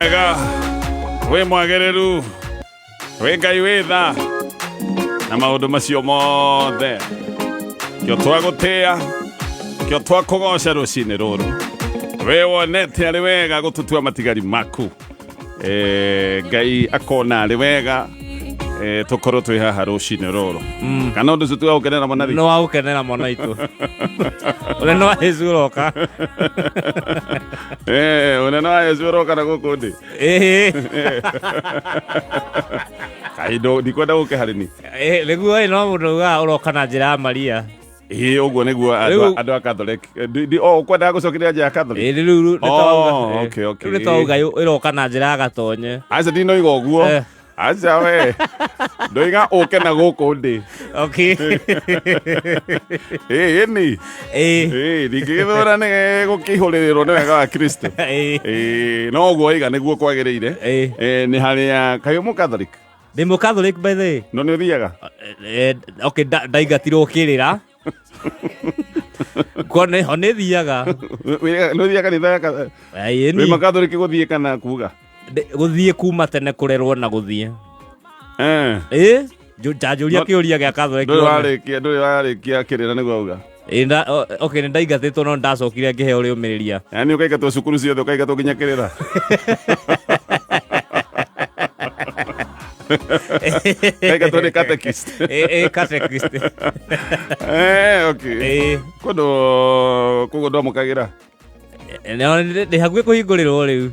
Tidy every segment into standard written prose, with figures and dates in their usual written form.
Ega, we mwagereru, we Ngai wĩ tha, na maũndũ macio mothe, kĩo twagũtĩa, kĩo twakũgoca rũcinĩ rũrũ, we wonete arĩ wega gũtũtua matigari maku, Ngai akona arĩ wega tũkorwo twĩ haha rũcinĩ rũrũ. Kana ũndũ ũcio tũgagũkenera mũno thĩ? No wagũkenera mũno itũ. Ũnene wa Yesu ũroka. Ũnene wa Yesu ũroka na gũkũ ndĩ. Kaĩ ndikwenda gũkĩharĩni. Nĩguo no mũndũ ugaga ũroka na njĩra ya Maria. Ũguo nĩguo andũ a Catholic. Ũkwendaga gũcokeria njĩra ya Catholic? Rĩu okay. Rĩu nĩtwauga ũroka na njĩra ya gatonye. Aca ndinoiga ũguo. Aca we. Ndoiga ũke na gũkũ ndĩ. Okay. Ĩni. Ndingĩgĩthũra nĩ gũkĩihũrĩrĩrwo nĩ wega wa Kristo. No ũguo oiga nĩguo kwagĩrĩire. Nĩ harĩa kaĩ Mũcatholic? Ndĩ Mũcatholic by the way. No nĩ ũthiaga? Okay, ndaingatirwo ũkĩrĩra. Kone ho nĩ thiaga. Nĩ ũthiaga kanitha ya wĩ Mũcatholic gũthiĩ kana kuga? Gũthiĩ kuma tene kũrerwo na gũthiĩ. Njanjũria kĩũria gĩa Catholic. Ndũrĩ warĩkia kĩrĩra nĩguo auga. Okay, nĩ ndaingatĩtwo no ndacokire ngĩheo rĩũmĩrĩria. Yaani ũkaingatwo cukuru ciothe ũkaingatwo nginya kĩrĩra. Kaingatwo nĩ catechist. Catechist. Okay. Kũndũ ndwamũkagĩra? Nĩ hakuhĩ kũhingũrĩrwo rĩu.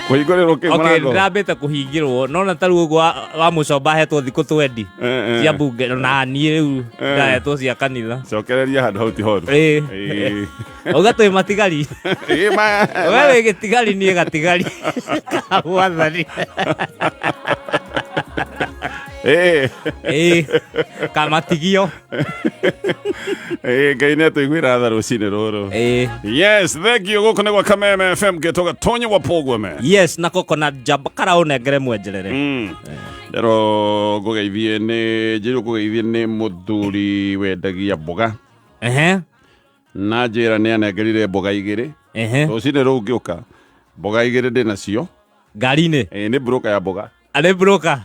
Kũhingũrĩrwo kĩ mũrango? Okay, ndambĩte kũhingĩrwo no na tarĩu ũguo wa mũcomba hetwo thikũ 20 cia mbunge na niĩ rĩu ndahetwo cia kanitha. Cokereria handũ hau ti horu. Uga twĩ matigari. We wĩ gĩtigari niĩ gatigari. Kamwathani. Kamatigio. Ngai nĩatũiguĩra tha rũcinĩ rũrũ. Yes, thank you. Gũkũ nĩ gwa Kameme FM gĩtũga Tonye wa Pogweme. Yes, na Coconut Jamba kara ũnengere mwenjerere. Ndero ngũgeithie nĩ mũthuri wendagia mboga. Na njĩra nĩ anengerire mboga igĩrĩ. Rũcinĩ rũu ngĩũka mboga igĩrĩ ndĩnacio ngari-inĩ. Nĩ broker ya mboga. Arĩ broker.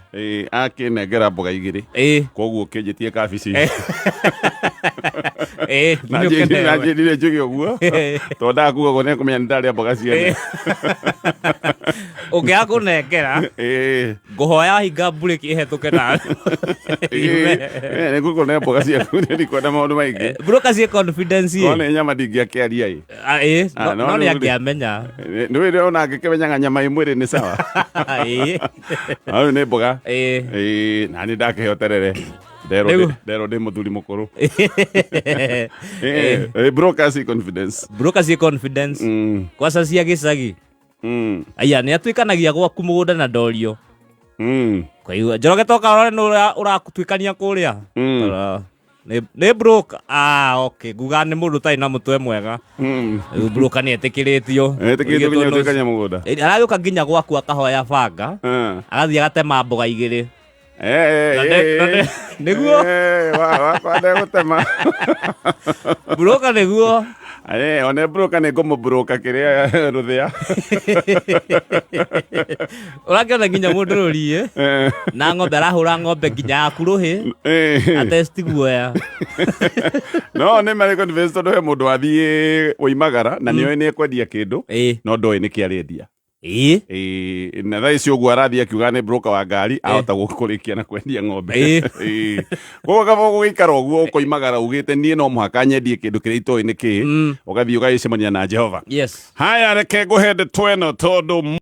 Akĩnengera mboga igĩrĩ. Koguo kĩnjĩtie kabici. Na njĩrire njuge ũguo. Tondũ ndakuga ũguo nĩekũmenya nĩndarĩa mboga ciene. Ũngĩaga kũnengera ngũhoya hinga mburĩki ĩhetũke nawe. Nĩgũkorwo nĩ mboga ciaku ndikwenda maũndũ maingĩ. Broker ciĩ confidence. No nĩ nyama ndingĩakĩaria ĩ. No nĩ angĩamenya. Nĩ wĩra ona angĩkĩmenyaga nyama ĩ mwĩrĩ nĩ sawa. Ayo nĩ mboga. Na nĩ ndakĩheo terere. Ndero ndĩ mũthuri mũkũrũ. Broker ciĩ confidence. Broker ciĩ confidence. Kwaca cia gĩcagi. Aya nĩ atuĩkanagia gwaku mũgũnda na ndorio. Kwaigua Njoroge toka ũrore nĩ ũratuĩkania kũrĩa. Nĩ broker. Okay, nguga nĩ mũndũ ũtarĩ na mũtwe mwega. Broker nĩ etĩkĩrĩtio. Etĩkĩrĩtio nginya gũtuĩkania mũgũnda. Aragĩũka nginya gwaku akahoya banga. Agathiĩ agatema mboga igĩrĩ. Nĩguo wakwa ndegũtema. Broker nĩguo. One broker nĩ ngũmũbroka kĩrĩa rũthĩa. Ũrakĩona nginya mũndũ rũriĩ na ng'ombe arahũra ng'ombe nginya yaku rũhĩ atesti guoya. No nĩ marĩ confidence tondũ he mũndũ wathiĩ woimagara na nĩoĩ nĩ ekwendia kĩndũ no ndoĩ nĩkĩ arendia. Na thaa ici ũguo arathiĩ akiuga nĩ broker wa ngari ahota gũkũrĩkia na kwendia ng'ombe. Koguo kaba gũgĩikara ũguo ũkoimagara ugĩte niĩ no mũhaka nyendie kĩndũ kĩrĩa itoĩ nĩ kĩ, ũgathiĩ ũgagĩcemania na Jehova. Haya reke ngũhe ndeto ĩno tondũ